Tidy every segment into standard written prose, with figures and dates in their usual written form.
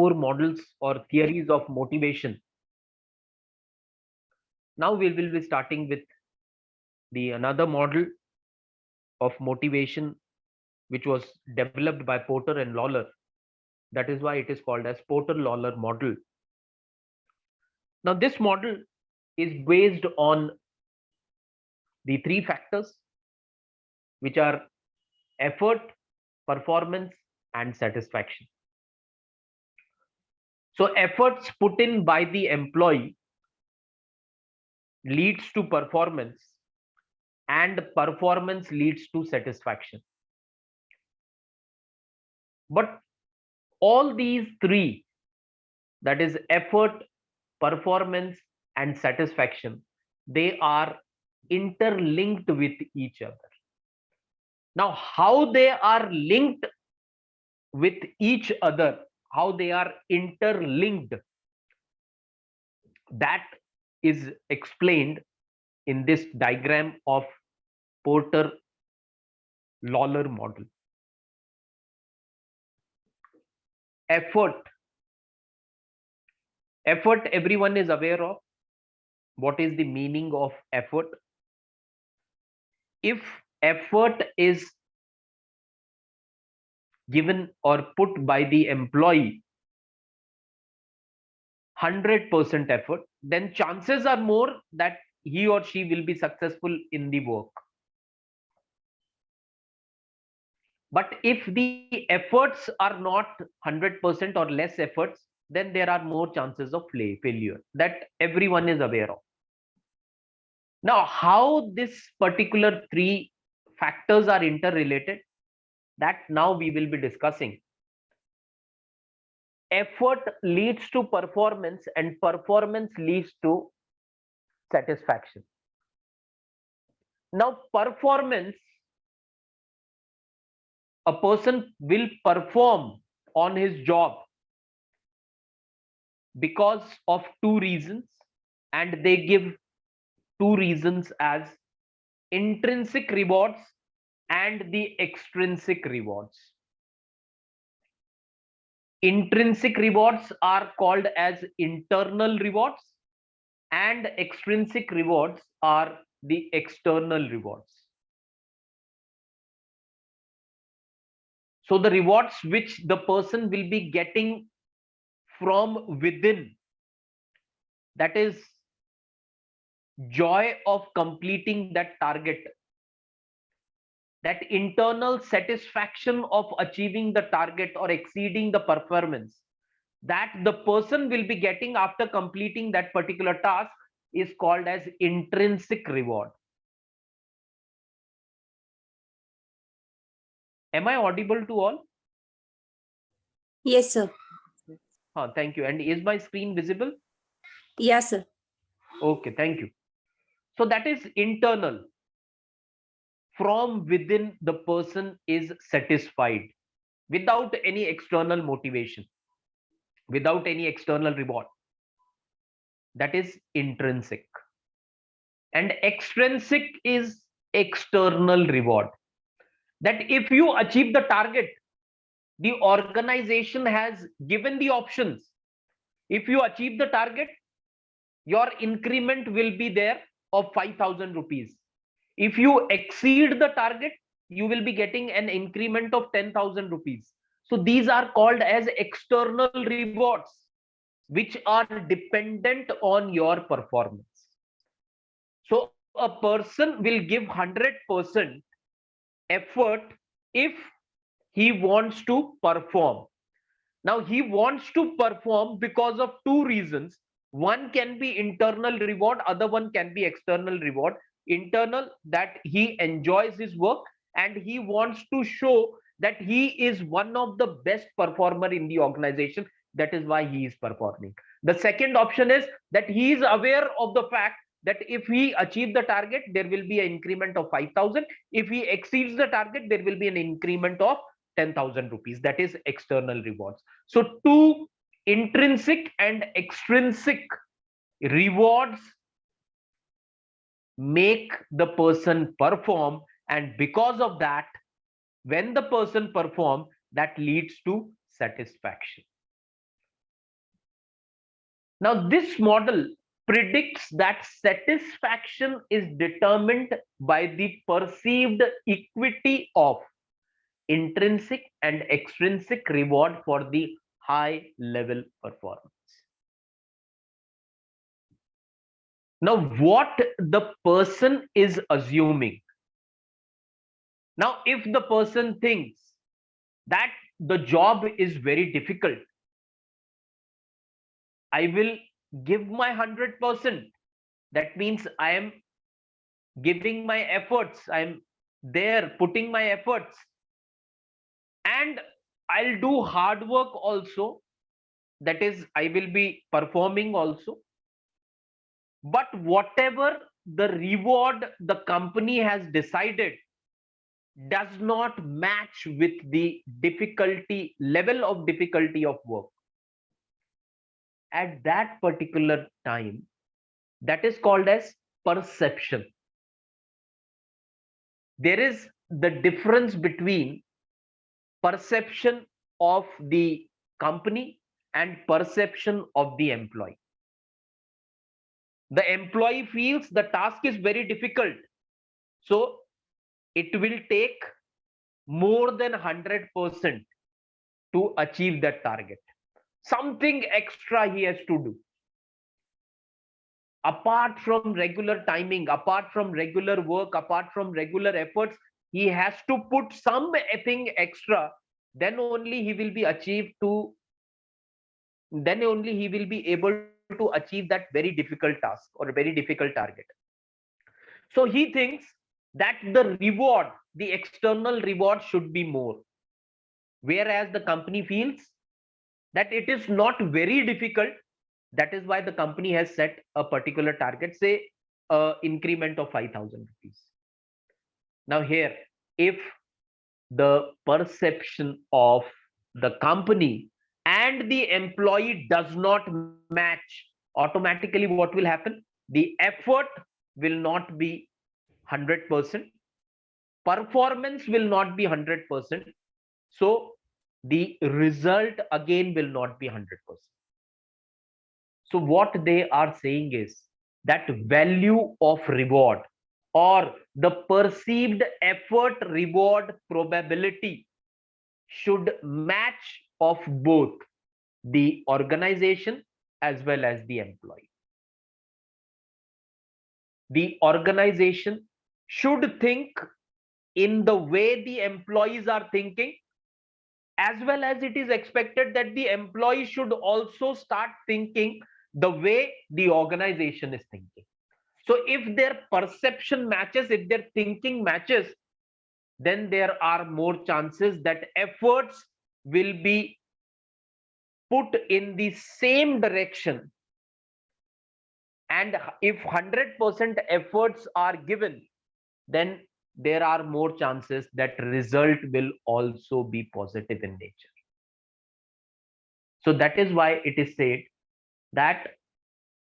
four models or theories of motivation. Now we will be starting with the another model of motivation, which was developed by Porter and Lawler. That is why it is called as Porter-Lawler model. Now this model is based on the three factors, which are effort, performance, and satisfaction. So efforts put in by the employee leads to performance, and performance leads to satisfaction. But all these three, that is effort, performance, and satisfaction, they are interlinked with each other. Now, how they are linked with each other, how they are interlinked, that is explained in this diagram of Porter-Lawler model. Effort, everyone is aware of. What is the meaning of effort? If effort is given or put by the employee 100% effort, then chances are more that he or she will be successful in the work. But if the efforts are not 100% or less efforts, then there are more chances of failure. That everyone is aware of. Now, how this particular three factors are interrelated, that now we will be discussing. Effort leads to performance, and performance leads to satisfaction. Now, performance, a person will perform on his job because of two reasons, and they give two reasons as intrinsic rewards and the extrinsic rewards. Intrinsic rewards are called as internal rewards, and extrinsic rewards are the external rewards. So the rewards which the person will be getting from within, that is joy of completing that target, that internal satisfaction of achieving the target or exceeding the performance, that the person will be getting after completing that particular task, is called as intrinsic reward. Am I audible to all? Yes, sir. Thank you. And is my screen visible? Yes, sir. Okay, thank you. So that is internal. From within, the person is satisfied without any external motivation, without any external reward. That is intrinsic. And extrinsic is external reward. That if you achieve the target, the organization has given the options. If you achieve the target, your increment will be there of 5,000 rupees. If you exceed the target, you will be getting an increment of 10,000 rupees. So these are called as external rewards, which are dependent on your performance. So a person will give 100% effort if he wants to perform. Now he wants to perform because of two reasons. One can be internal reward, other one can be external reward. Internal, that he enjoys his work and he wants to show that he is one of the best performer in the organization. That is why he is performing. The second option is that he is aware of the fact that if he achieves the target, there will be an increment of 5,000. If he exceeds the target, there will be an increment of 10,000 rupees. That is external rewards. So two intrinsic and extrinsic rewards make the person perform, and because of that, when the person performs, that leads to satisfaction. Now, this model predicts that satisfaction is determined by the perceived equity of intrinsic and extrinsic reward for the high level performance. Now, what the person is assuming. Now, if the person thinks that the job is very difficult, I will give my 100%. That means I am giving my efforts. I'm there putting my efforts. And I'll do hard work also. That is, I will be performing also. But whatever the reward the company has decided does not match with the difficulty, level of difficulty of work. At that particular time, that is called as perception. There is the difference between perception of the company and perception of the employee. The employee feels the task is very difficult, so it will take more than 100% to achieve that target. Something extra he has to do. Apart from regular timing, apart from regular work, apart from regular efforts, he has to put something extra. Then only he will be achieved to. Then only he will be able to achieve that very difficult task or a very difficult target. So he thinks that the reward, the external reward, should be more, whereas the company feels that it is not very difficult. That is why the company has set a particular target, say increment of 5,000 rupees. Now here, if the perception of the company and the employee does not match, automatically what will happen? The effort will not be 100%, performance will not be 100%, so the result again will not be 100%. So what they are saying is that value of reward or the perceived effort reward probability should match of both the organization as well as the employee. The organization should think in the way the employees are thinking, as well as it is expected that the employee should also start thinking the way the organization is thinking. So if their perception matches, if their thinking matches, then there are more chances that efforts will be put in the same direction. And if 100% efforts are given, then there are more chances that result will also be positive in nature. So that is why it is said that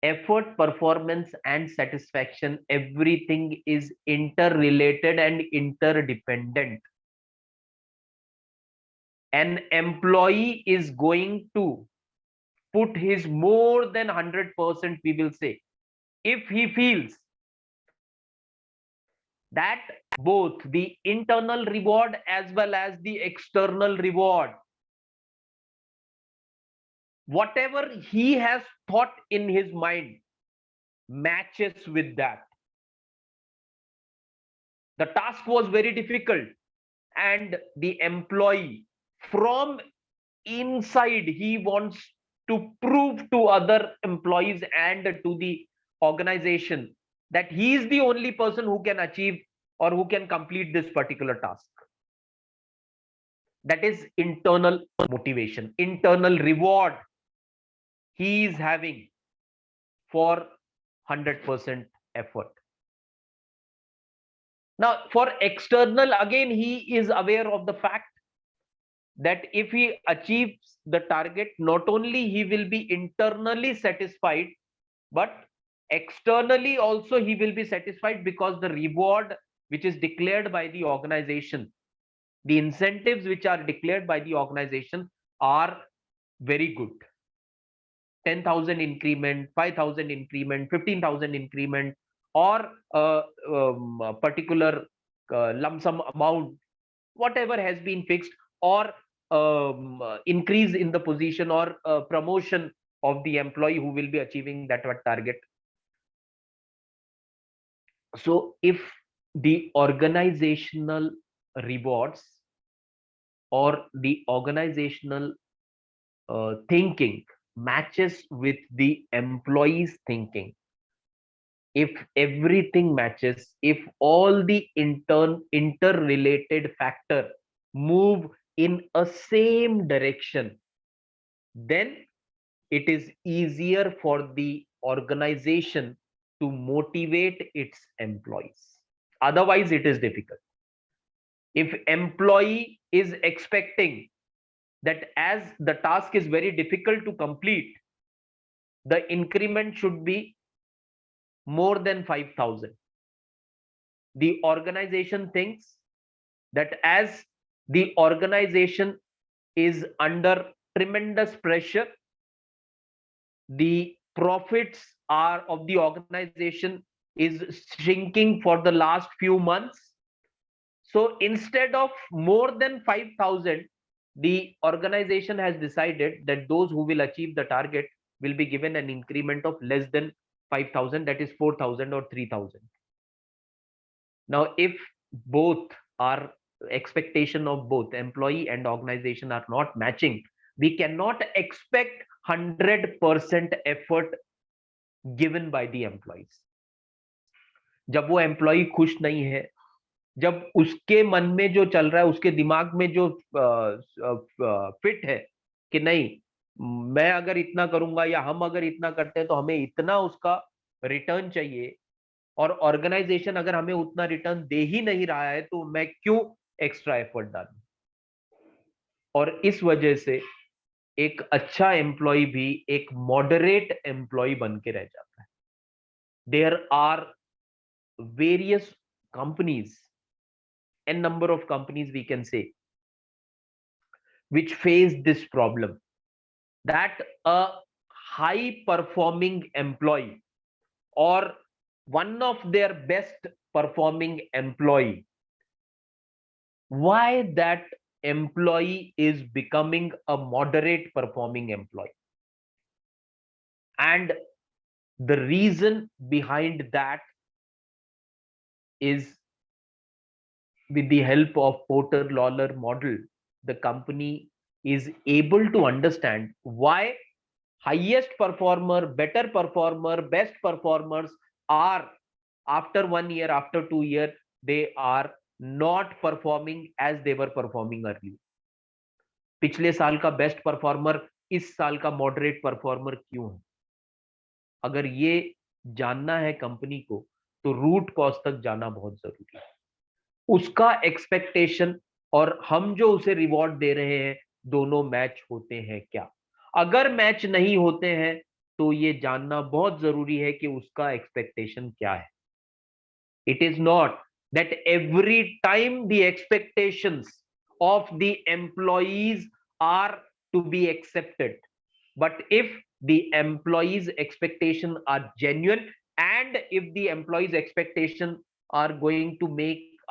effort, performance, and satisfaction, everything is interrelated and interdependent. An employee is going to put his more than 100%, we will say, if he feels that both the internal reward as well as the external reward, whatever he has thought in his mind, matches with that. The task was very difficult, and the employee from inside, he wants to prove to other employees and to the organization that he is the only person who can achieve or who can complete this particular task. That is internal motivation, internal reward he is having for 100% effort. Now, for external, again, he is aware of the fact that if he achieves the target, not only he will be internally satisfied, but externally also he will be satisfied, because the reward which is declared by the organization, the incentives which are declared by the organization are very good. 10,000 increment, 5,000 increment, 15,000 increment, or a particular lump sum amount, whatever has been fixed, or increase in the position, or promotion of the employee who will be achieving that target. So if the organizational rewards or the organizational thinking matches with the employee's thinking, if everything matches, if all the interrelated factor move in a same direction, then it is easier for the organization to motivate its employees. Otherwise it is difficult. If employee is expecting that as the task is very difficult to complete, the increment should be more than 5,000, the organization thinks that as the organization is under tremendous pressure, the profits are of the organization is shrinking for the last few months. So instead of more than 5,000, the organization has decided that those who will achieve the target will be given an increment of less than 5,000, that is 4,000 or 3,000. Now, if both are expectation of both employee and organization are not matching, we cannot expect 100% effort given by the employees. जब वो employ खुश नहीं है, जब उसके मन में जो चल रहा है, उसके दिमाग में जो फिट है कि नहीं, मैं अगर इतना करूंगा या हम अगर इतना करते हैं तो हमें इतना उसका रिटर्न चाहिए, और ऑर्गेनाइजेशन अगर हमें उतना रिटर्न दे ही नहीं रहा है तो मैं क्यों एक्स्ट्रा एफर्ट डालूं। और इस वजह से एक अच्छा एम्प्लॉय भी एक मॉडरेट एम्प्लॉय बन के रह जाता है। There are various companies, n number of companies we can say, which face this problem, that a high performing employee or one of their best performing employee, why that employee is becoming a moderate performing employee, and the reason behind that is, with the help of Porter Lawler model, the company is able to understand why highest performer, better performer, best performers are, after 1 year, after 2 years, they are not performing as they were performing earlier. पिछले साल का best performer इस साल का moderate performer क्यों है? अगर ये जानना है कंपनी को तो रूट कॉज तक जाना बहुत जरूरी है। उसका एक्सपेक्टेशन और हम जो उसे रिवॉर्ड दे रहे हैं दोनों मैच होते हैं क्या? अगर मैच नहीं होते हैं तो ये जानना बहुत जरूरी है कि उसका एक्सपेक्टेशन क्या है। It is not that every time the expectations of the employees are to be accepted, but if the employees expectation are genuine, and if the employees expectation are going to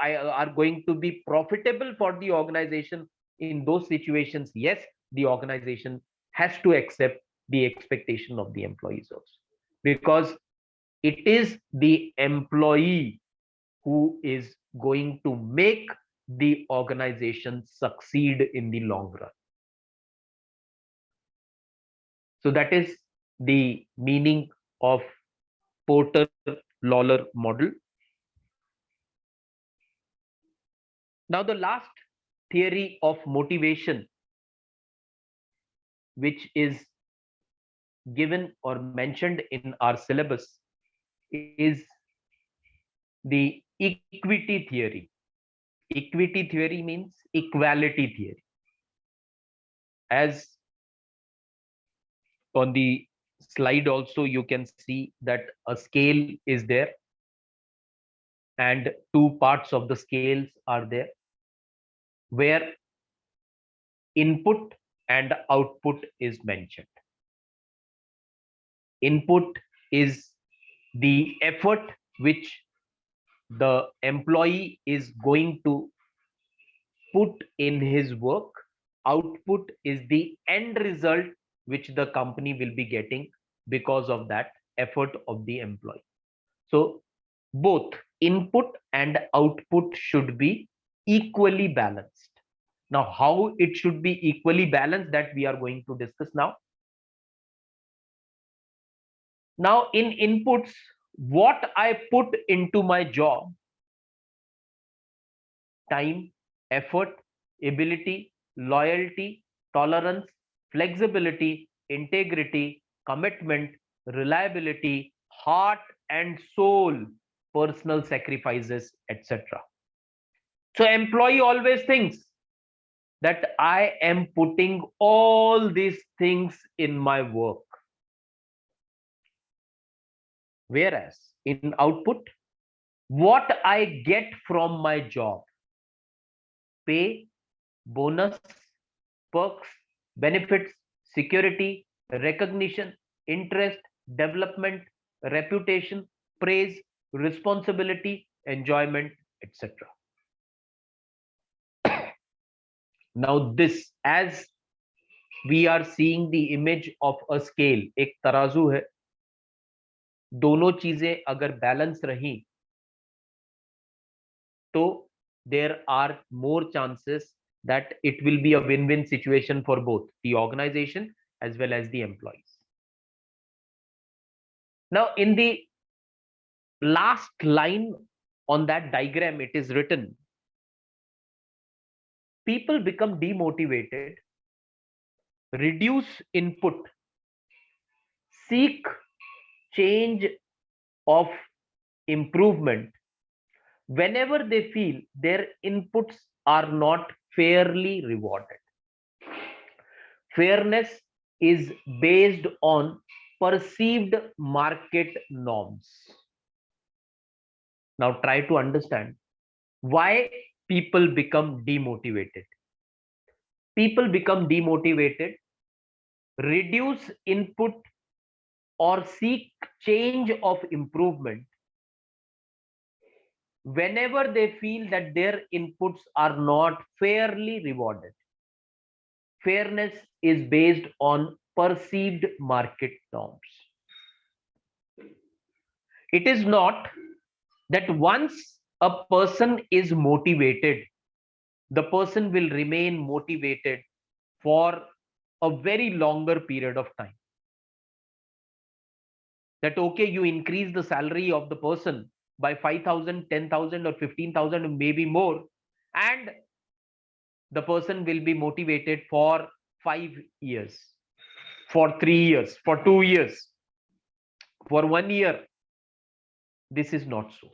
are going to be profitable for the organization, in those situations, yes, the organization has to accept the expectation of the employees also, because it is the employee who is going to make the organization succeed in the long run. So that is the meaning of Porter Lawler model. Now the last theory of motivation, which is given or mentioned in our syllabus, is the equity theory. Equity theory means equality theory. As on the slide also you can see that a scale is there and two parts of the scales are there, where input and output is mentioned. Input is the effort which the employee is going to put in his work. Output is the end result which the company will be getting because of that effort of the employee. So both input and output should be equally balanced. Now, how it should be equally balanced, that we are going to discuss now. Now, in inputs, what I put into my job: time, effort, ability, loyalty, tolerance, flexibility, integrity, commitment, reliability, heart and soul, personal sacrifices, etc. So employee always thinks that I am putting all these things in my work. Whereas in output, what I get from my job: pay, bonus, perks, benefits, security, recognition, interest, development, reputation, praise, responsibility, enjoyment, etc. Now, this, as we are seeing the image of a scale, एक तराजू है, दोनों चीजें अगर balance रही तो there are more chances that it will be a win-win situation for both the organization as well as the employees. Now, in the last line on that diagram, it is written, people become demotivated, reduce input, seek change of improvement whenever they feel their inputs are not fairly rewarded. Fairness is based on perceived market norms. Now try to understand why people become demotivated. People become demotivated, reduce input, or seek change of improvement whenever they feel that their inputs are not fairly rewarded. Fairness is based on perceived market norms. It is not that once a person is motivated, the person will remain motivated for a very longer period of time. That okay, you increase the salary of the person by 5,000, 10,000 or 15,000, maybe more, and the person will be motivated for 5 years, for 3 years, for 2 years, for 1 year. This is not so.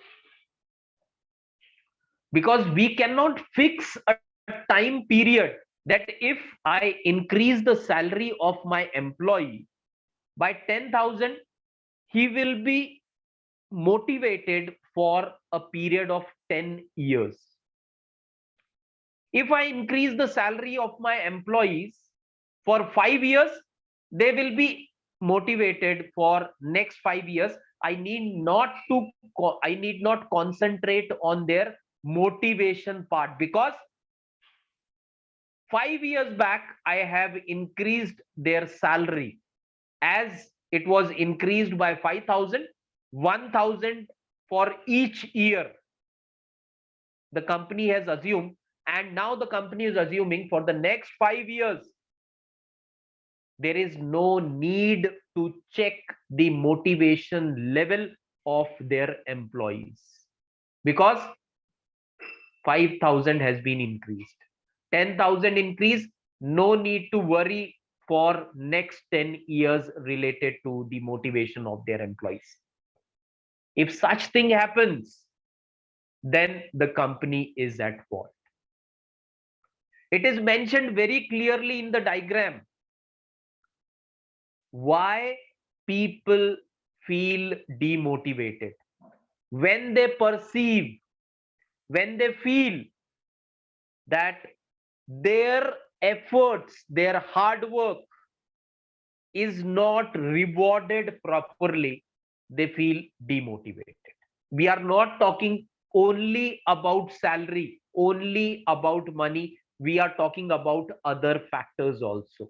Because we cannot fix a time period that if I increase the salary of my employee by 10,000, he will be motivated for a period of 10 years. If I increase the salary of my employees for 5 years, they will be motivated for next 5 years. I need not concentrate on their motivation part, because 5 years back I have increased their salary. As it was increased by 5,000, 1,000 for each year the company has assumed, and now the company is assuming for the next 5 years there is no need to check the motivation level of their employees, because 5,000 has been increased, 10,000 increase, no need to worry for next 10 years related to the motivation of their employees. If such thing happens, then the company is at fault. It is mentioned very clearly in the diagram why people feel demotivated. When they perceive, when they feel that their efforts, their hard work is not rewarded properly, they feel demotivated. We are not talking only about salary, only about money. We are talking about other factors also.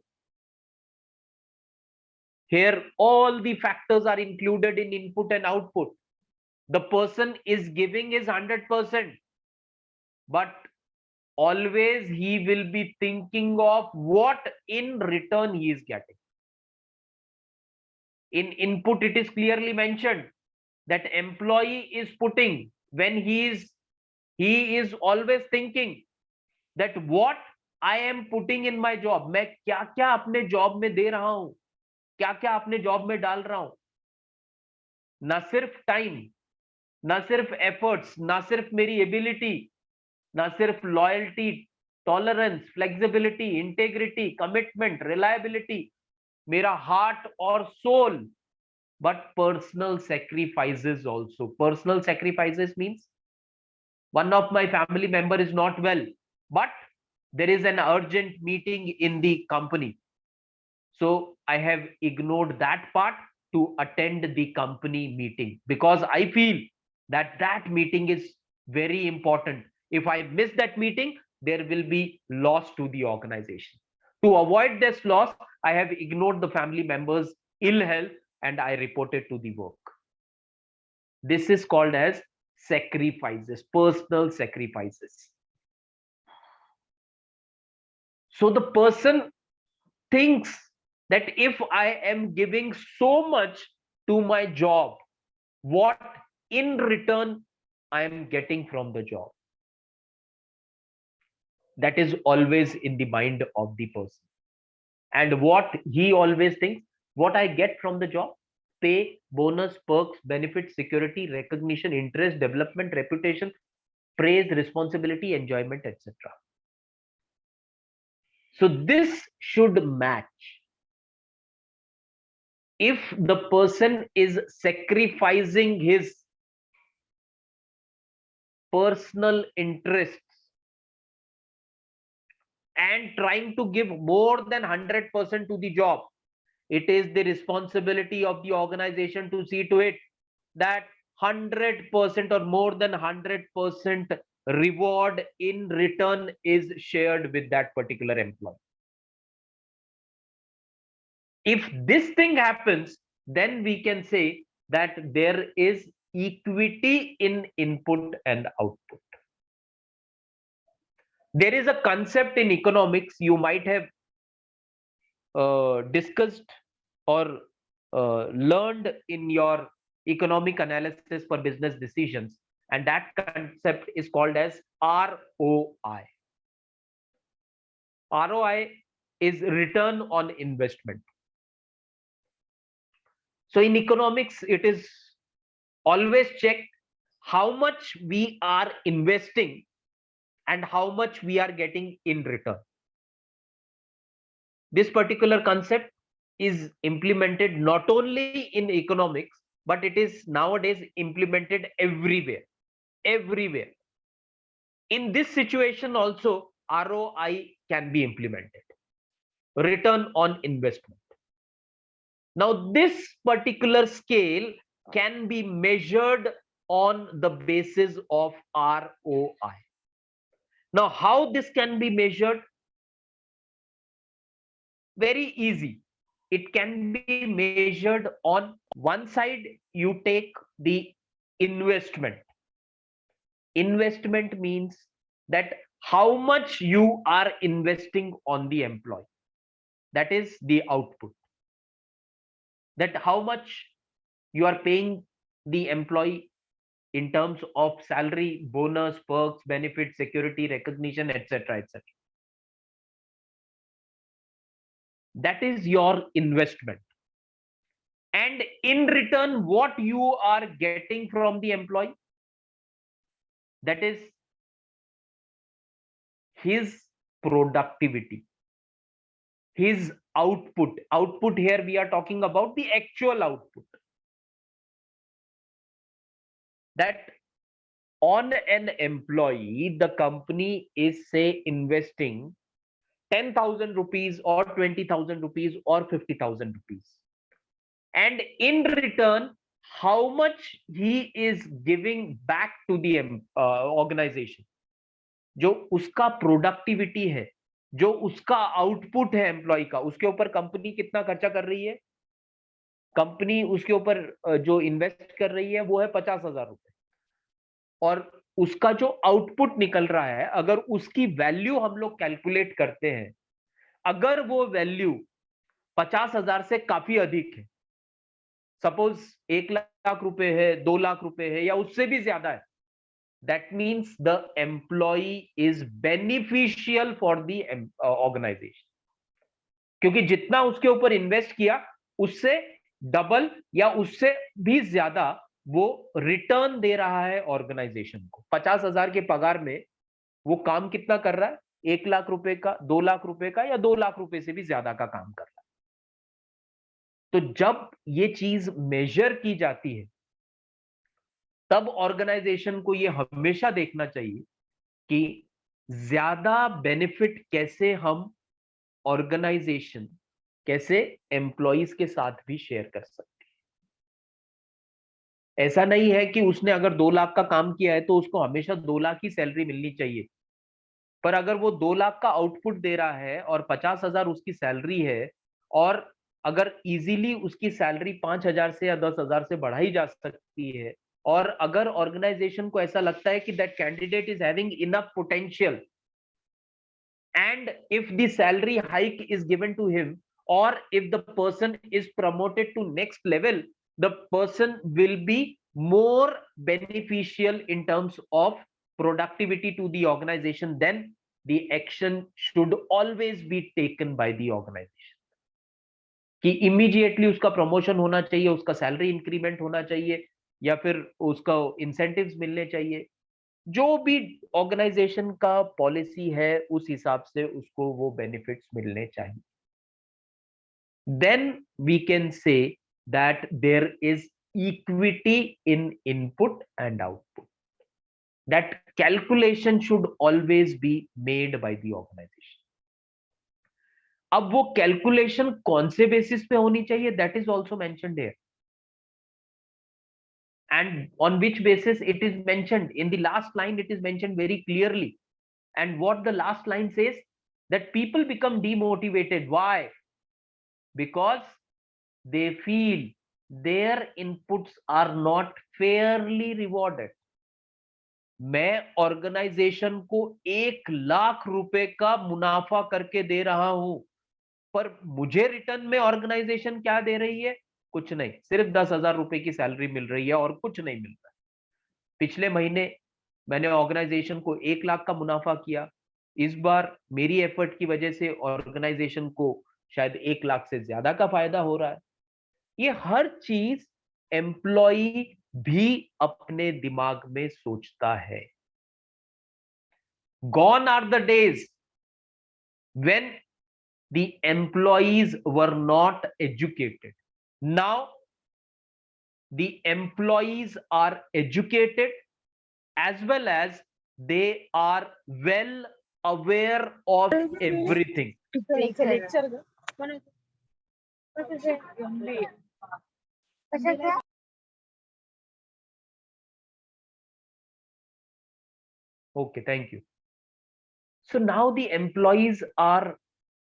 Here, all the factors are included in input and output. The person is giving his 100%, but always he will be thinking of what in return he is getting. In input, it is clearly mentioned that employee is putting when he is always thinking that what I am putting in my job, मैं क्या क्या अपने job में दे रहा हूं, क्या क्या अपने जॉब में डाल रहा हूं. ना सिर्फ टाइम, ना सिर्फ एफर्ट्स, ना सिर्फ मेरी एबिलिटी, ना सिर्फ loyalty, tolerance, flexibility, integrity, commitment, reliability, मेरा हार्ट और soul, but personal sacrifices also. Personal sacrifices means one of my family member is not well, but there is an urgent meeting in the company, so I have ignored that part to attend the company meeting because I feel that that meeting is very important. If I miss that meeting, there will be loss to the organization. To avoid this loss, I have ignored the family members ill health and I reported to the work. This is called as sacrifices, personal sacrifices. So the person thinks that if I am giving so much to my job, what in return I am getting from the job? That is always in the mind of the person. And what he always thinks, what I get from the job: pay, bonus, perks, benefits, security, recognition, interest, development, reputation, praise, responsibility, enjoyment, etc. So this should match. If the person is sacrificing his personal interests and trying to give more than 100% to the job, it is the responsibility of the organization to see to it that 100% or more than 100% reward in return is shared with that particular employee. If this thing happens, then we can say that there is equity in input and output. There is a concept in economics you might have discussed or learned in your economic analysis for business decisions, and that concept is called as ROI. ROI is return on investment. So in economics, it is always checked how much we are investing and how much we are getting in return. This particular concept is implemented not only in economics, but it is nowadays implemented everywhere. Everywhere. In this situation also, ROI can be implemented. Return on investment. Now, this particular scale can be measured on the basis of ROI. Now, how this can be measured? Very easy. It can be measured on one side, you take the investment. Investment means that how much you are investing on the employee. That is the output. That how much you are paying the employee in terms of salary, bonus, perks, benefits, security, recognition, etc., etc. That is your investment. And in return, what you are getting from the employee? That is his productivity, his output. Output here we are talking about the actual output. That on an employee, the company is say investing 10,000 rupees or 20,000 rupees or 50,000 rupees. And in return, how much he is giving back to the organization. जो उसका productivity है, जो उसका output है employ का, उसके ऊपर company कितना खर्चा कर रही है, कंपनी उसके ऊपर जो इन्वेस्ट कर रही है वो है 50,000 रुपए, और उसका जो आउटपुट निकल रहा है, अगर उसकी वैल्यू हम लोग कैलकुलेट करते हैं, अगर वो वैल्यू 50,000 से काफी अधिक है, सपोज 1 लाख रुपए है, 2 लाख रुपए है, या उससे भी ज्यादा है, that means the employee is beneficial for the organization, क्योंकि जितना उसके ऊपर इन्वेस्ट किया उससे डबल या उससे भी ज्यादा वो रिटर्न दे रहा है ऑर्गेनाइजेशन को। 50,000 के पगार में वो काम कितना कर रहा है, 1 लाख रुपए का, 2 लाख रुपए का, या 2 लाख रुपए से भी ज्यादा का काम कर रहा है। तो जब ये चीज मेजर की जाती है, तब ऑर्गेनाइजेशन को ये हमेशा देखना चाहिए कि ज्यादा बेनिफिट कैसे हम ऑर्गेनाइजेशन, कैसे एम्प्लॉइज के साथ भी शेयर कर सकते हैं। ऐसा नहीं है कि उसने अगर 2 लाख का काम किया है तो उसको हमेशा 2 लाख की सैलरी मिलनी चाहिए, पर अगर वो 2 लाख का आउटपुट दे रहा है और 50,000 उसकी सैलरी है, और अगर इजीली उसकी सैलरी 5,000 से या 10,000 से बढ़ाई जा सकती है, और अगर ऑर्गेनाइजेशन को ऐसा लगता है कि that candidate is having enough potential, and if the salary hike is given to him, और if the person is promoted to next level, the person will be more beneficial in terms of productivity to the organization, then the action should always be taken by the organization, कि immediately उसका promotion होना चाहिए, उसका salary increment होना चाहिए, या फिर उसका इंसेंटिव्स मिलने चाहिए। जो भी ऑर्गेनाइजेशन का पॉलिसी है उस हिसाब से उसको वो बेनिफिट्स मिलने चाहिए। Then we can say that there is equity in input and output. That calculation should always be made by the organization. अब वो कैलकुलेशन कौन से बेसिस पे होनी चाहिए, that is also mentioned here. And on which basis it is mentioned? In the last line, it is mentioned very clearly. And what the last line says, that people become demotivated. Why? Because they feel their inputs are not fairly rewarded. मैं organisation को 1 लाख रुपए का मुनाफा करके दे रहा हूं, पर मुझे रिटर्न में ऑर्गेनाइजेशन क्या दे रही है? कुछ नहीं, सिर्फ 10,000 रुपए की सैलरी मिल रही है और कुछ नहीं मिल रहा। पिछले महीने मैंने ऑर्गेनाइजेशन को 1 लाख का मुनाफा किया, इस बार मेरी एफर्ट की वजह से ऑर्गेनाइजेशन को शायद 1 लाख से ज्यादा का फायदा हो रहा है। ये हर चीज एम्प्लॉई भी अपने दिमाग में सोचता है। Gone are the days when the employees were not educated. Now the employees are educated, as well as they are well aware of everything. Okay, thank you. So now the employees are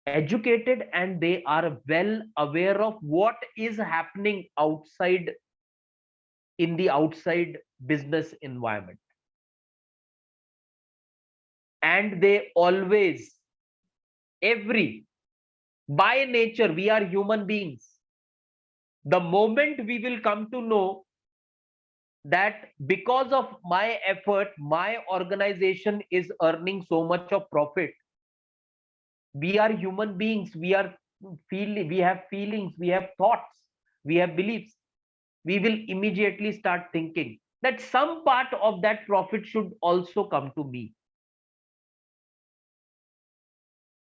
educated and they are well aware of what is happening outside, in the outside business environment. And they always, by nature, we are human beings. The moment we will come to know that because of my effort, my organization is earning so much of profit, we are human beings, we have feelings, we have thoughts, we have beliefs. We will immediately start thinking that some part of that profit should also come to me.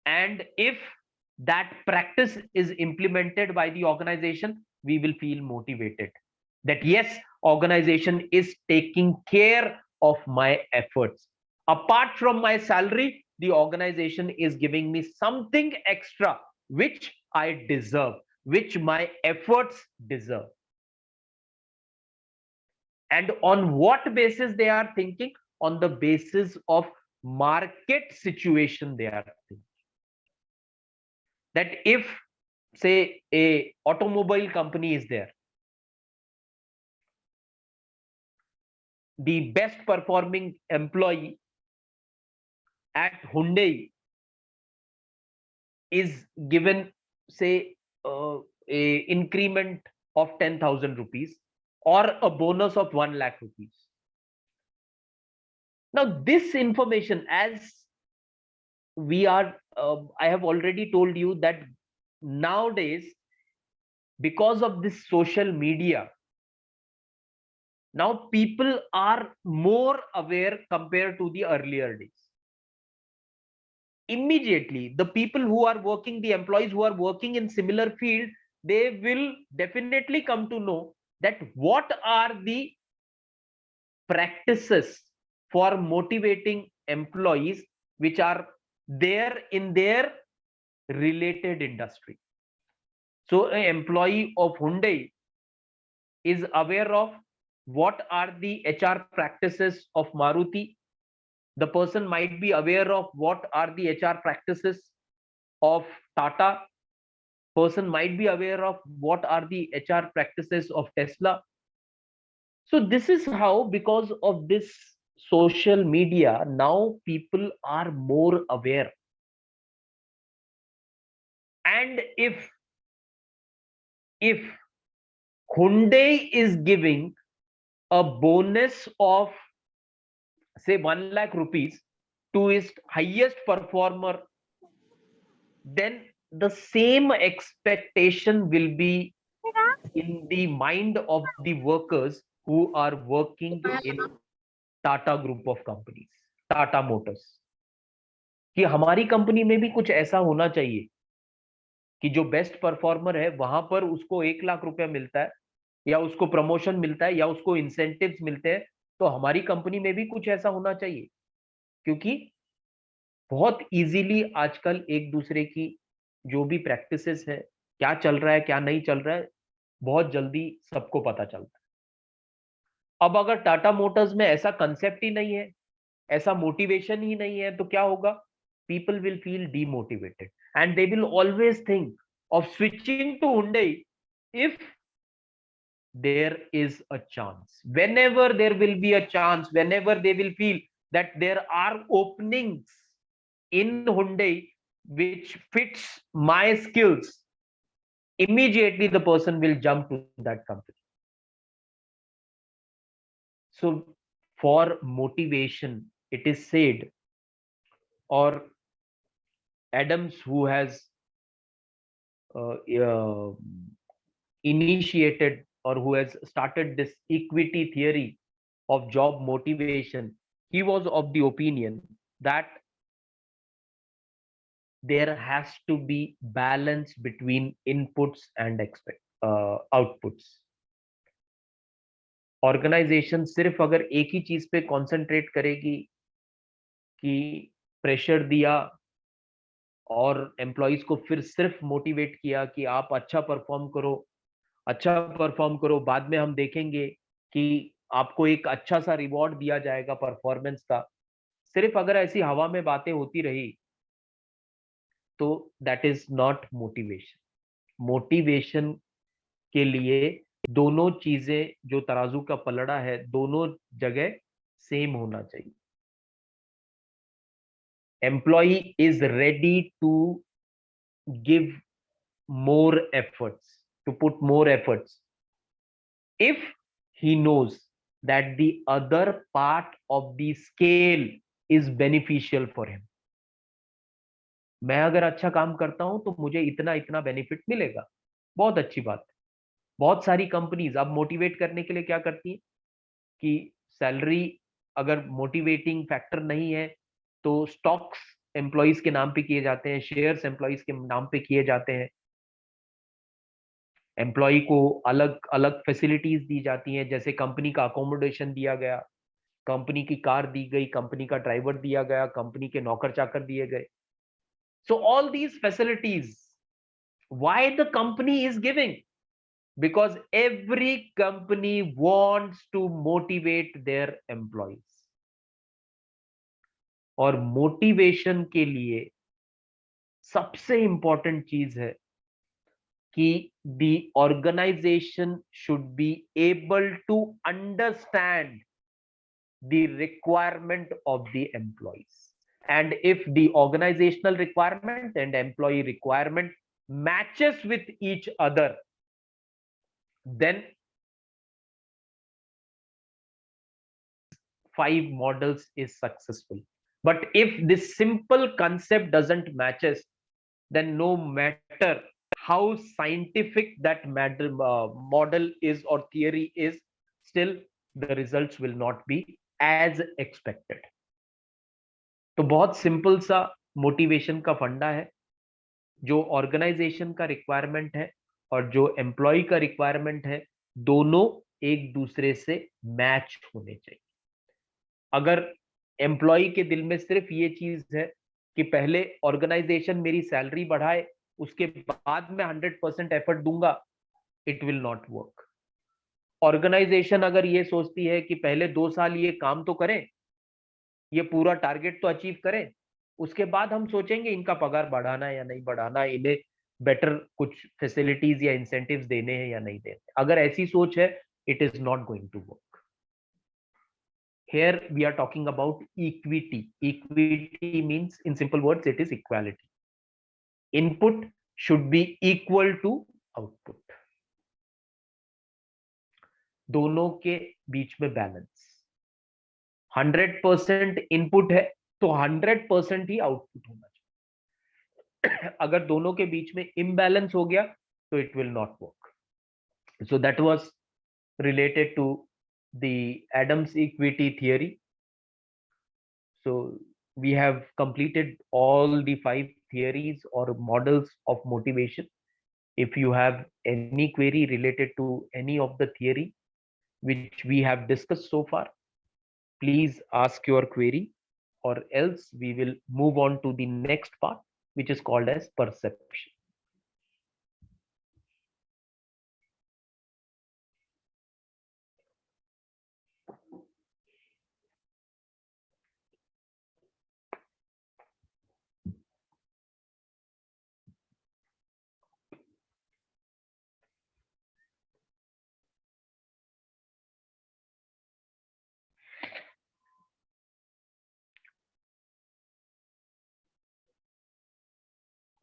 And if that practice is implemented by the organization, we will feel motivated that yes, organization is taking care of my efforts. Apart from my salary, the organization is giving me something extra which I deserve, which my efforts deserve. And on what basis they are thinking? On the basis of market situation they are thinking. That if, say, a automobile company is there, the best performing employee at Hyundai is given, say, a increment of 10,000 rupees or a bonus of 1 lakh rupees. Now, this information, as we are, I have already told you that nowadays, because of this social media, now people are more aware compared to the earlier days. Immediately, the people who are working, the employees who are working in similar field, they will definitely come to know that what are the practices for motivating employees which are there in their related industry. So an employee of Hyundai is aware of what are the HR practices of Maruti. The person might be aware of what are the HR practices of Tata. Person might be aware of what are the HR practices of Tesla. So this is how, because of this social media, now people are more aware. And if Hyundai is giving a bonus of, say, 1 lakh rupees to its highest performer, then the same expectation will be in the mind of the workers who are working in Tata group of companies, Tata Motors, कि हमारी company में भी कुछ ऐसा होना चाहिए कि जो बेस्ट परफॉर्मर है वहां पर उसको 1 लाख रुपया मिलता है, या उसको प्रमोशन मिलता है, या उसको इंसेंटिव्स मिलते हैं, तो हमारी कंपनी में भी कुछ ऐसा होना चाहिए. क्योंकि बहुत इजीली आजकल एक दूसरे की जो भी प्रैक्टिसेस है, क्या चल रहा है क्या नहीं चल रहा है, बहुत जल्दी सबको पता चलता है. अब अगर टाटा मोटर्स में ऐसा कंसेप्ट ही नहीं है, ऐसा मोटिवेशन ही नहीं है, तो क्या होगा? People will feel demotivated and they will always think of switching to Hyundai if there is a chance. Whenever there will be a chance, whenever they will feel that there are openings in Hyundai which fits my skills, immediately the person will jump to that company. So for motivation, it is said, or Adams, who has initiated or who has started this equity theory of job motivation, he was of the opinion that there has to be balance between inputs and outputs. Organisation सिर्फ अगर एक ही चीज पे concentrate करेगी कि pressure दिया और employees को फिर सिर्फ मोटिवेट किया कि आप अच्छा परफॉर्म करो, बाद में हम देखेंगे कि आपको एक अच्छा सा रिवॉर्ड दिया जाएगा परफॉर्मेंस का, सिर्फ अगर ऐसी हवा में बातें होती रही तो that is not motivation. Motivation के लिए दोनों चीजें, जो तराजू का पलड़ा है, दोनों जगह सेम होना चाहिए. Employee is ready to give more efforts, to put more efforts, if he knows that the other part of the scale is beneficial for him. मैं अगर अच्छा काम करता हूं तो मुझे इतना इतना बेनिफिट मिलेगा, बहुत अच्छी बात है. बहुत सारी कंपनीज अब मोटिवेट करने के लिए क्या करती है कि सैलरी अगर मोटिवेटिंग फैक्टर नहीं है तो स्टॉक्स एम्प्लॉइज के नाम पे किए जाते हैं, शेयर्स एम्प्लॉइज के नाम पे किए जाते हैं, एम्प्लॉय को अलग अलग फैसिलिटीज दी जाती हैं, जैसे कंपनी का अकोमोडेशन दिया गया, कंपनी की कार दी गई, कंपनी का ड्राइवर दिया गया, कंपनी के नौकर चाकर दिए गए. So all these facilities, why the company is giving? Because every company wants to motivate their employees. और मोटिवेशन के लिए सबसे इंपॉर्टेंट चीज है कि the organization should be able to understand the requirement of the employees. And if the organizational requirement and employee requirement matches with each other, then 5 models is successful. But if this simple concept doesn't matches, then no matter how scientific that model is or theory is, still the results will not be as expected. तो बहुत simple सा motivation का फंडा है. जो organisation का requirement है और जो एम्प्लॉय का रिक्वायरमेंट है, दोनों एक दूसरे से मैच होने चाहिए. अगर एम्प्लॉय के दिल में सिर्फ ये चीज है कि पहले ऑर्गेनाइजेशन मेरी सैलरी बढ़ाए, उसके बाद मैं 100% एफर्ट दूंगा, it will not work. Organisation अगर ये सोचती है कि पहले 2 साल ये काम तो करें, ये पूरा टारगेट तो अचीव करें, उसके बाद हम सोचेंगे इनका पगार बढ़ाना है या नहीं बढ़ाना, इन्हें बेटर कुछ फैसिलिटीज या इंसेंटिव्स देने हैं या नहीं देने. अगर ऐसी सोच है, it is not going to work. Here we are talking about equity. Equity means, in simple words, it is equality. Input should be equal to output. दोनों के बीच में बैलेंस. 100% इनपुट है तो 100% ही आउटपुट होना चाहिए. अगर दोनों के बीच में इम्बैलेंस हो गया तो it will not work. So that was related to the Adams equity theory. So we have completed all the 5 theories or models of motivation. If you have any query related to any of the theory which we have discussed so far, please ask your query, or else we will move on to the next part, which is called as perception.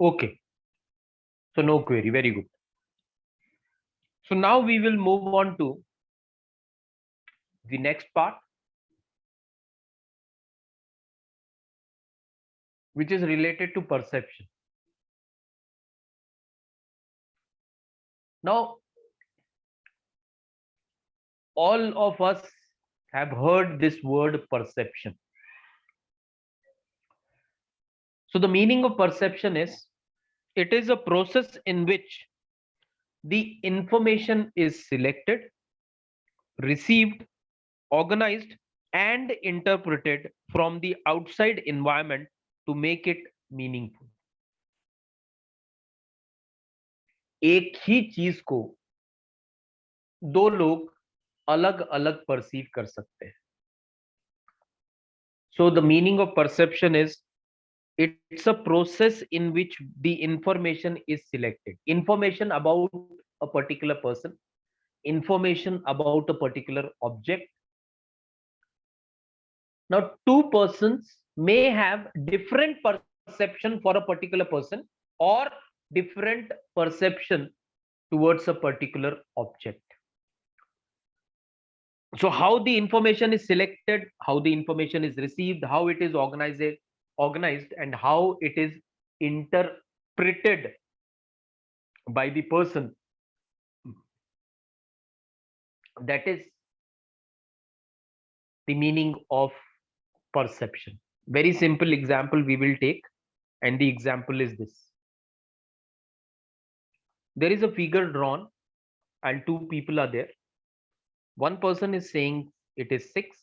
Okay, so no query, very good. So now we will move on to the next part, which is related to perception. Now, all of us have heard this word perception. So the meaning of perception is, it is a process in which the information is selected, received, organized, and interpreted from the outside environment to make it meaningful. एक ही चीज को दो लोग अलग अलग perceive कर सकते हैं. So the meaning of perception is, it's a process in which the information is selected. Information about a particular person, information about a particular object. Now, two persons may have different perception for a particular person or different perception towards a particular object. So how the information is selected, how the information is received, how it is organized, and how it is interpreted by the person, that is the meaning of perception. Very simple example we will take, and the example is this. There is a figure drawn and two people are there. One person is saying it is 6,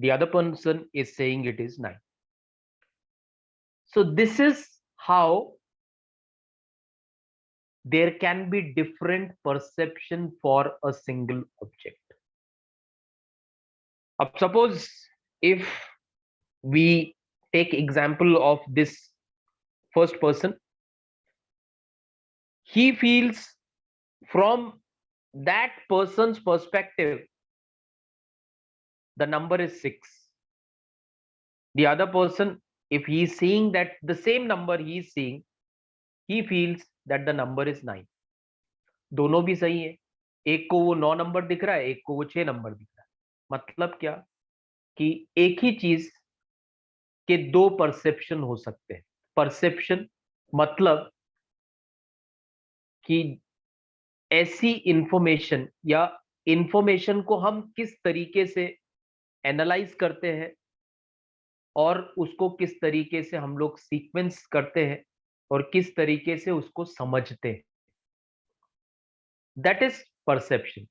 The other person is saying it is 9. So this is how there can be different perception for a single object. Suppose if we take example of this first person, he feels from that person's perspective the number is 6. The other person, if he is seeing that the same number he is seeing, he feels that the number is 9. दोनों भी सही है, एक को वो 9 number दिख रहा है, एक को वो 6 नंबर दिख रहा है. मतलब क्या कि एक ही चीज के दो परसेप्शन हो सकते हैं. परसेप्शन मतलब कि ऐसी इंफॉर्मेशन या इंफॉर्मेशन को हम किस तरीके से एनालाइज करते हैं और उसको किस तरीके से हम लोग सीक्वेंस करते हैं और किस तरीके से उसको समझते हैं. That is perception.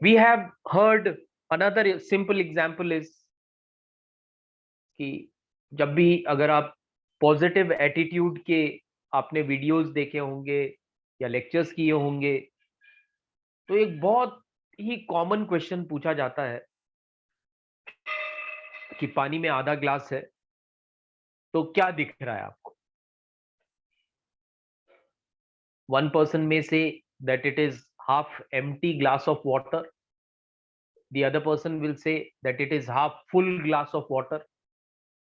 We have heard another simple example is कि जब भी अगर आप पॉजिटिव एटीट्यूड के आपने वीडियोस देखे होंगे या लेक्चर्स किए होंगे, तो एक बहुत ही कॉमन क्वेश्चन पूछा जाता है कि पानी में आधा ग्लास है तो क्या दिख रहा है आपको. वन पर्सन में से that it is half empty glass of water. The other person will say that it is half full glass of water.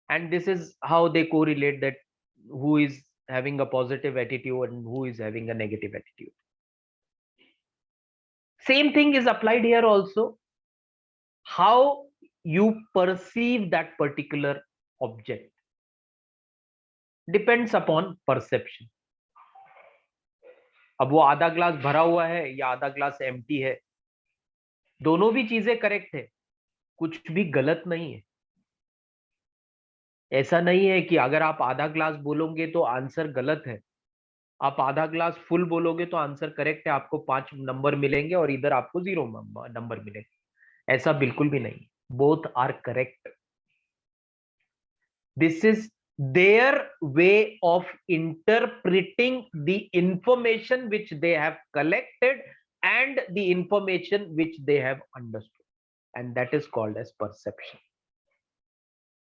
And this is how they correlate that who is having a positive attitude and who is having a negative attitude. Same thing is applied here also. How you perceive that particular object depends upon perception. अब वो आधा glass भरा हुआ है या आधा glass empty है, दोनों भी चीजें करेक्ट है, कुछ भी गलत नहीं है. ऐसा नहीं है कि अगर आप आधा ग्लास बोलोगे तो आंसर गलत है, आप आधा ग्लास फुल बोलोगे तो आंसर करेक्ट है, आपको 5 नंबर मिलेंगे और इधर आपको 0 नंबर मिलेंगे. ऐसा बिल्कुल भी नहीं. Both are correct. This is their way of interpreting the information which they have collected and the information which they have understood, and that is called as perception.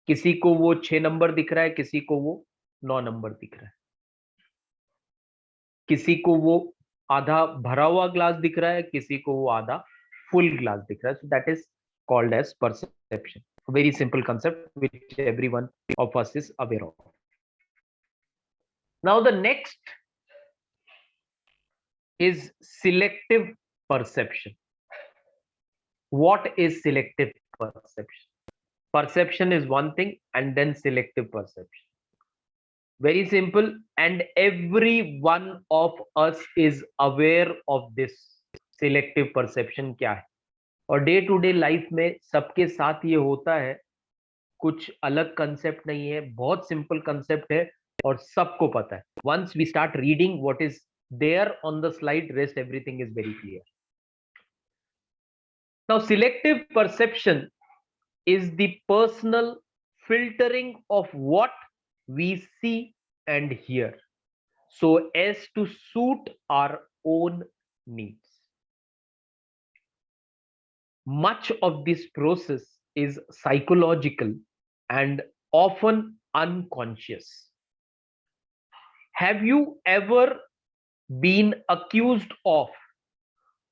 किसी को वो 6 नंबर दिख रहा है, किसी को वो 9 नंबर दिख रहा है, किसी को वो आधा भरा हुआ ग्लास दिख रहा है, किसी को वो आधा फुल ग्लास दिख रहा है. So that is called as perception. A very simple concept which everyone of us is aware of. Now the next is selective perception. What is selective perception? Perception is one thing, and then selective perception. Very simple, and every one of us is aware of this. Selective perception क्या है और day to day life में सबके साथ ये होता है. कुछ अलग कंसेप्ट नहीं है, बहुत सिंपल कंसेप्ट है और सबको पता है. Once we start reading what is there on the slide, rest everything is very clear. Now selective perception is the personal filtering of what we see and hear so as to suit our own needs. Much of this process is psychological and often unconscious. Have you ever been accused of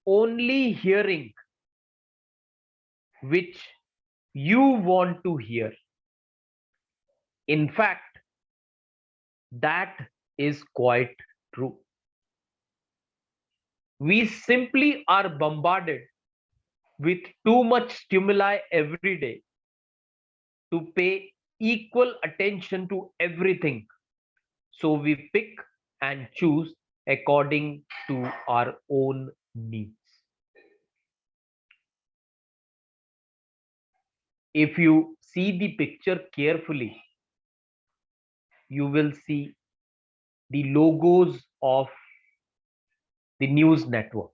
only hearing which you want to hear? In fact, that is quite true. We simply are bombarded with too much stimuli every day to pay equal attention to everything. So we pick and choose according to our own needs. If you see the picture carefully, you will see the logos of the news network.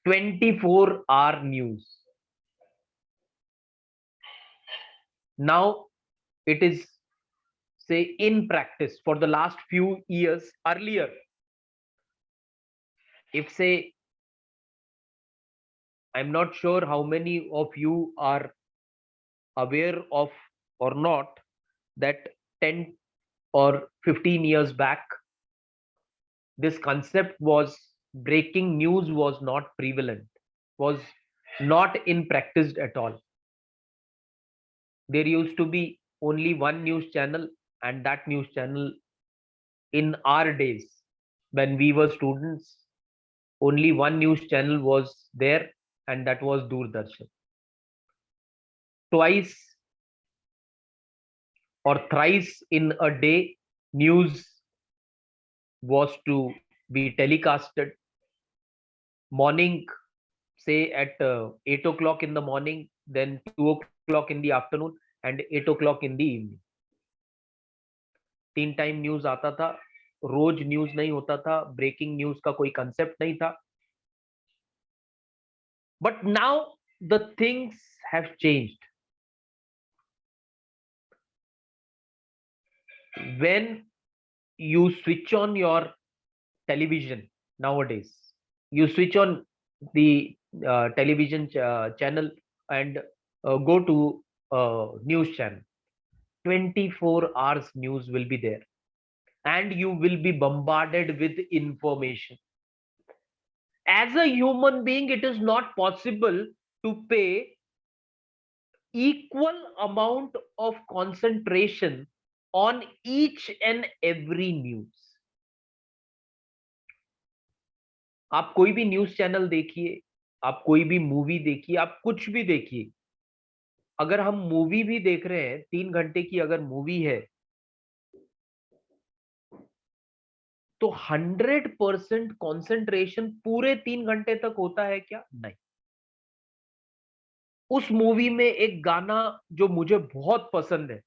24-hour news. Now it is, say, in practice for the last few years. Earlier, if, say, I'm not sure how many of you are aware of or not, that 10 or 15 years back, this concept was, breaking news was not prevalent, was not in practice at all. There used to be only one news channel, and that news channel, in our days when we were students, only one news channel was there, and that was Doordarshan. Twice or thrice in a day, news was to be telecasted. Morning, say at 8 o'clock in the morning, then 2 o'clock in the afternoon, and 8 o'clock in the evening. 3 time news आता था, रोज news नहीं होता था, breaking news का कोई concept नहीं था. But now the things have changed. When you switch on your television nowadays, you switch on the television channel and go to news channel, 24 hours news will be there, and you will be bombarded with information. As a human being, it is not possible to pay equal amount of concentration on each and every news. आप कोई भी news channel देखिए, आप कोई भी movie देखिए, आप कुछ भी देखिए. अगर हम मूवी भी देख रहे हैं, 3 घंटे की अगर मूवी है, तो 100% कंसंट्रेशन पूरे 3 घंटे तक होता है क्या? नहीं. उस मूवी में एक गाना जो मुझे बहुत पसंद है,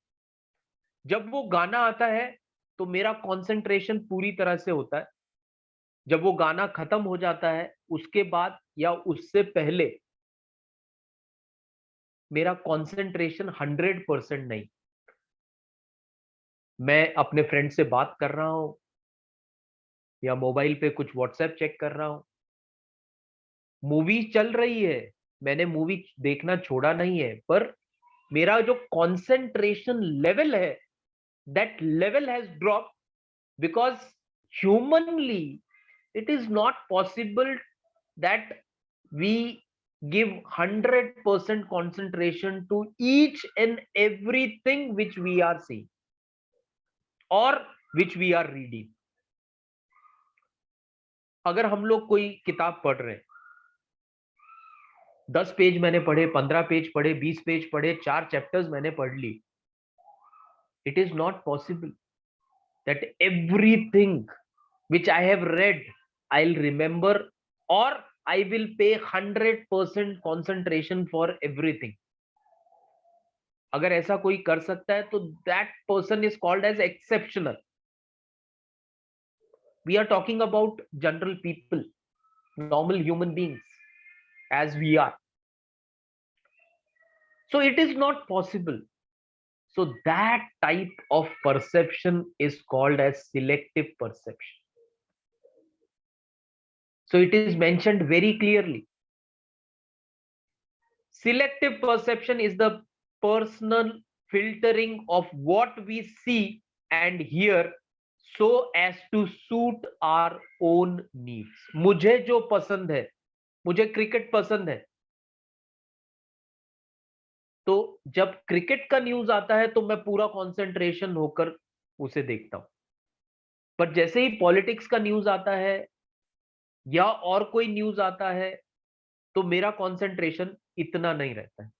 जब वो गाना आता है तो मेरा कंसंट्रेशन पूरी तरह से होता है. जब वो गाना खत्म हो जाता है, उसके बाद या उससे पहले मेरा कंसंट्रेशन 100% नहीं. मैं अपने फ्रेंड से बात कर रहा हूं, या मोबाइल पे कुछ व्हाट्सएप चेक कर रहा हूं, मूवी चल रही है, मैंने मूवी देखना छोड़ा नहीं है, पर मेरा जो कंसंट्रेशन लेवल है, that level has dropped, because humanly it is not possible that we give 100% concentration to each and everything which we are seeing or which we are reading. अगर हम लोग कोई किताब पढ़ रहे हैं, 10 पेज मैंने पढ़े, 15 पेज पढ़े, 20 पेज पढ़े, 4 चैप्टर्स मैंने पढ़ ली, it is not possible that everything which I have read I'll remember, or I will pay 100% concentration for everything. अगर ऐसा कोई कर सकता है, तो that person is called as exceptional. We are talking about general people, normal human beings, as we are. So it is not possible. So that type of perception is called as selective perception. So it is mentioned very clearly. Selective perception is the personal filtering of what we see and hear so as to suit our own needs. मुझे जो पसंद है, मुझे cricket पसंद है, तो जब cricket का न्यूज आता है तो मैं पूरा कंसंट्रेशन होकर उसे देखता हूं. पर जैसे ही पॉलिटिक्स का न्यूज आता है या और कोई न्यूज आता है, तो मेरा कंसंट्रेशन इतना नहीं रहता है.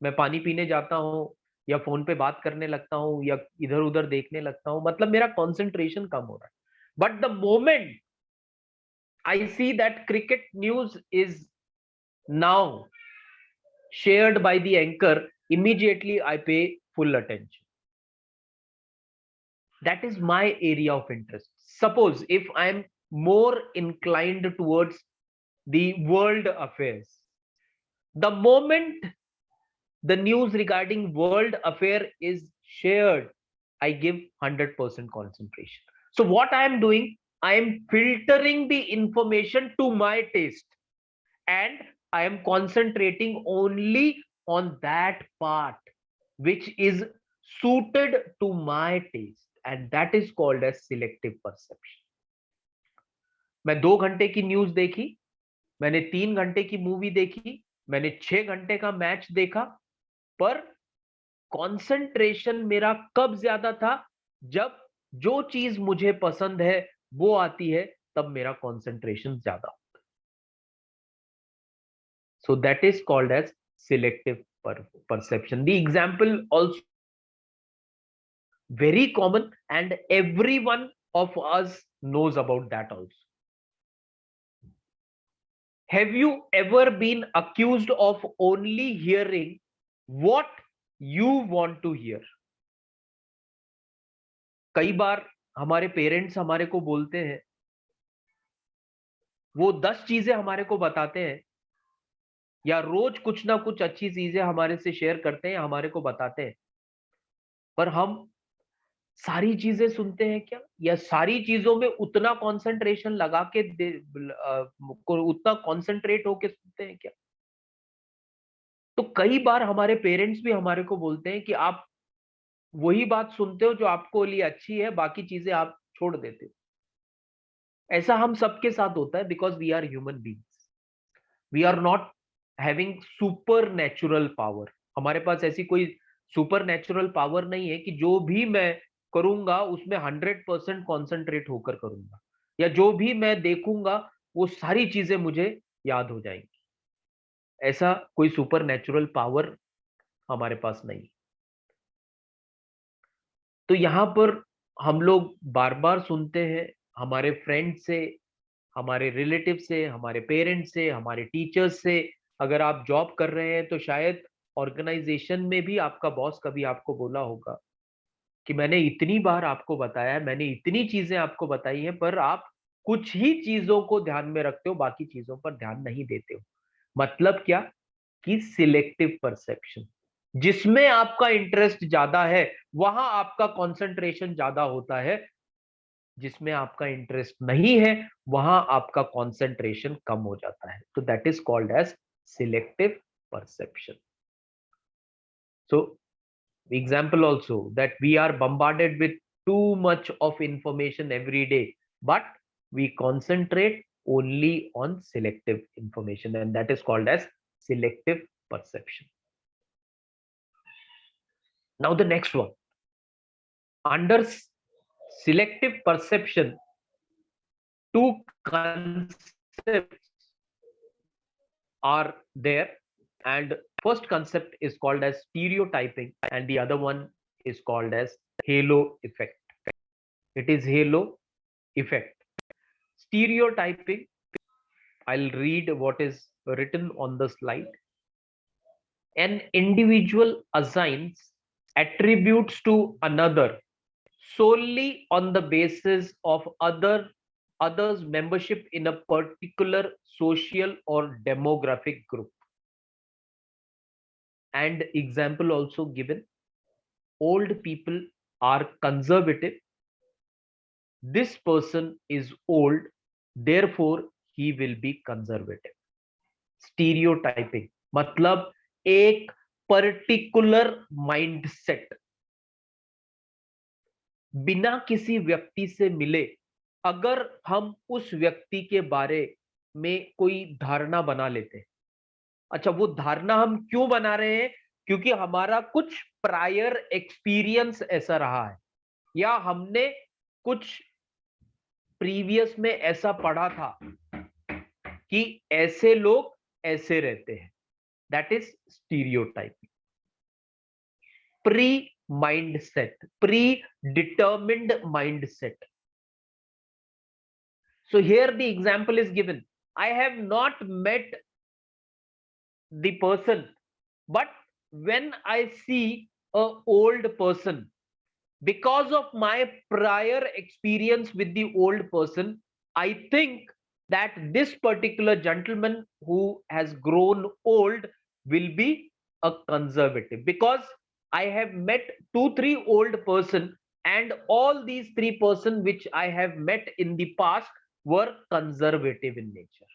मैं पानी पीने जाता हूं, या फोन पे बात करने लगता हूं, या इधर उधर देखने लगता हूं, मतलब मेरा कंसंट्रेशन कम हो रहा है. But the moment I see that cricket news is now shared by the anchor, immediately I pay full attention. That is my area of interest. Suppose if I am more inclined towards the world affairs. The moment the news regarding world affair is shared, I give 100% concentration. So what I am doing, I am filtering the information to my taste, and I am concentrating only on that part which is suited to my taste, and that is called as selective perception. मैं 2 घंटे की news देखी, मैंने 3 घंटे की movie देखी, मैंने 6 घंटे का मैच देखा, पर कंसंट्रेशन मेरा कब ज्यादा था? जब जो चीज मुझे पसंद है वो आती है, तब मेरा कंसंट्रेशन ज्यादा होता है. So that is called as selective perception. The example also very common, and everyone of us knows about that also. Have you ever been accused of only hearing what you want to hear? कई बार हमारे parents हमारे को बोलते हैं, वो 10 चीजें हमारे को बताते हैं, या रोज कुछ ना कुछ अच्छी चीजें हमारे से शेयर करते हैं, हमारे को बताते हैं, पर हम सारी चीजें सुनते हैं क्या? या सारी चीजों में उतना कंसंट्रेशन लगा के उतना कंसंट्रेट होके सुनते हैं क्या? तो कई बार हमारे पेरेंट्स भी हमारे को बोलते हैं कि आप वही बात सुनते हो जो आपको लिए अच्छी है, बाकी चीजें आप छोड़ देते हो. ऐसा हम सबके साथ होता है, because we are human beings. We are not having super natural power. हमारे पास ऐसी कोई सुपर नेचुरल पावर नहीं है कि जो भी मैं करूंगा उसमें 100% कॉन्सेंट्रेट होकर करूंगा, या जो भी मैं देखूंगा वो सारी चीजें मुझे याद हो जाएंगी. ऐसा कोई सुपर नेचुरल पावर हमारे पास नहीं. तो यहां पर हम लोग बार बार सुनते हैं हमारे फ्रेंड से, हमारे रिलेटिव से, हमारे पेरेंट्स से, हमारे टीचर्स से. अगर आप जॉब कर रहे हैं तो शायद ऑर्गेनाइजेशन में भी आपका बॉस कभी आपको बोला होगा कि मैंने इतनी बार आपको बताया है, मैंने इतनी चीजें आपको बताई हैं, पर आप कुछ ही चीजों को ध्यान में रखते हो, बाकी चीजों पर ध्यान नहीं देते हो. मतलब क्या? कि सिलेक्टिव परसेप्शन. जिसमें आपका इंटरेस्ट ज्यादा है वहां आपका कंसंट्रेशन ज्यादा होता है, जिसमें आपका इंटरेस्ट नहीं है वहां आपका कंसंट्रेशन कम हो जाता है. तो that is called as selective perception. So example also, that we are bombarded with too much of information every day, but we concentrate only on selective information, and that is called as selective perception. Now the next one, under selective perception, two concepts are there, and first concept is called as stereotyping, and the other one is called as halo effect. It is halo effect. Stereotyping, I'll read what is written on the slide. An individual assigns attributes to another solely on the basis of others membership in a particular social or demographic group. And example also given, old people are conservative, this person is old, therefore he will be conservative. Stereotyping मतलब एक particular mindset, बिना किसी व्यक्ति से मिले अगर हम उस व्यक्ति के बारे में कोई धारणा बना लेते हैं. अच्छा, वो धारणा हम क्यों बना रहे हैं? क्योंकि हमारा कुछ प्रायर एक्सपीरियंस ऐसा रहा है, या हमने कुछ प्रीवियस में ऐसा पढ़ा था कि ऐसे लोग ऐसे रहते हैं. That is stereotyping. Pre mindset, predetermined mindset. So here the example is given. I have not met the person, but when I see a old person, because of my prior experience with the old person, I think that this particular gentleman who has grown old will be a conservative, because I have met 2-3 old person, and all these 3 person which I have met in the past were conservative in nature.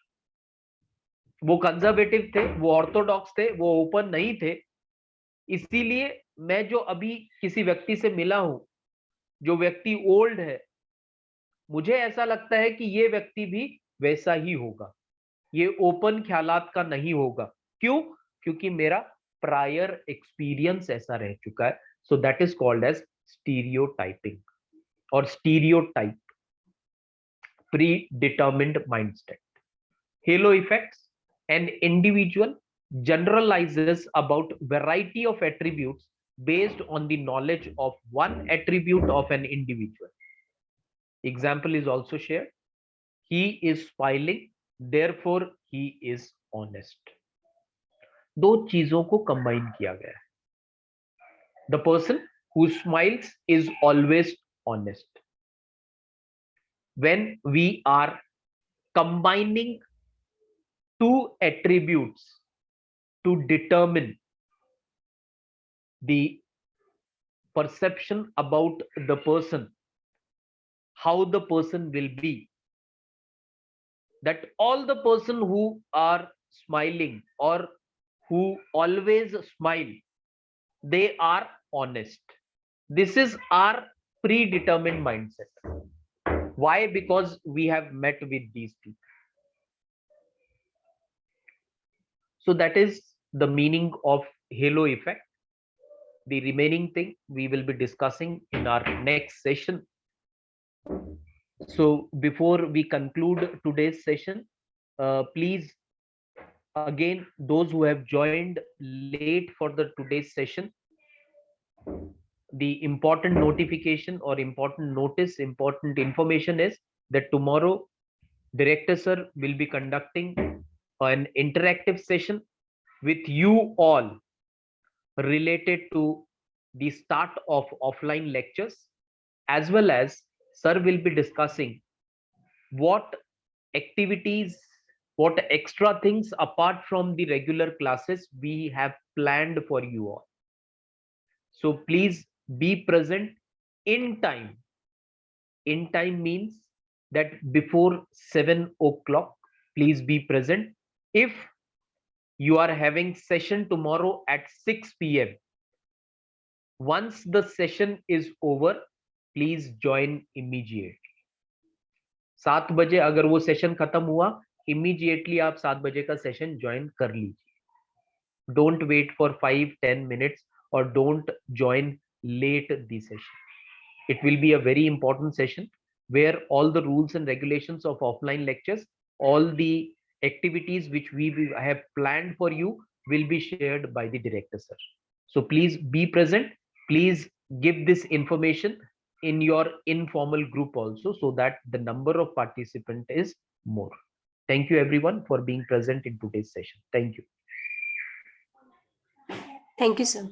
वो conservative थे, वो Orthodox थे, वो open नहीं थे। इसीलिए मैं जो अभी किसी व्यक्ति से मिला हूं, जो व्यक्ति ओल्ड है, मुझे ऐसा लगता है कि ये व्यक्ति भी वैसा ही होगा, ये ओपन ख्यालात का नहीं होगा। क्यों? क्योंकि मेरा प्रायर एक्सपीरियंस ऐसा रह चुका है। So that is called as stereotyping और stereotype, pre determined mindset. Halo effects: an individual generalizes about variety of attributes based on the knowledge of one attribute of an individual. Example is also shared. He is smiling, therefore he is honest. दो चीजों को combine किया गया है। The person who smiles is always honest. When we are combining two attributes to determine the perception about the person, how the person will be, that all the person who are smiling or who always smile, they are honest. This is our predetermined mindset. Why? Because we have met with these people. So that is the meaning of halo effect. The remaining thing we will be discussing in our next session. So before we conclude today's session, please, again, those who have joined late for the today's session, the important notification or important notice, important information is that tomorrow director sir will be conducting an interactive session with you all related to the start of offline lectures, as well as sir will be discussing what activities, what extra things apart from the regular classes we have planned for you all. So please be present in time. In time means that before 7 o'clock, please be present. If you are having session tomorrow at 6 p.m, once the session is over, please join immediately. 7 बजे अगर वो session खत्म हुआ, immediately आप 7 बजे का session join कर लीजिए. Don't wait for 5-10 minutes or don't join late the session. It will be a very important session where all the rules and regulations of offline lectures, all the activities which we have planned for you will be shared by the director sir. So please be present. Please give this information in your informal group also, so that the number of participants is more. Thank you everyone for being present in today's session. Thank you. Thank you, sir.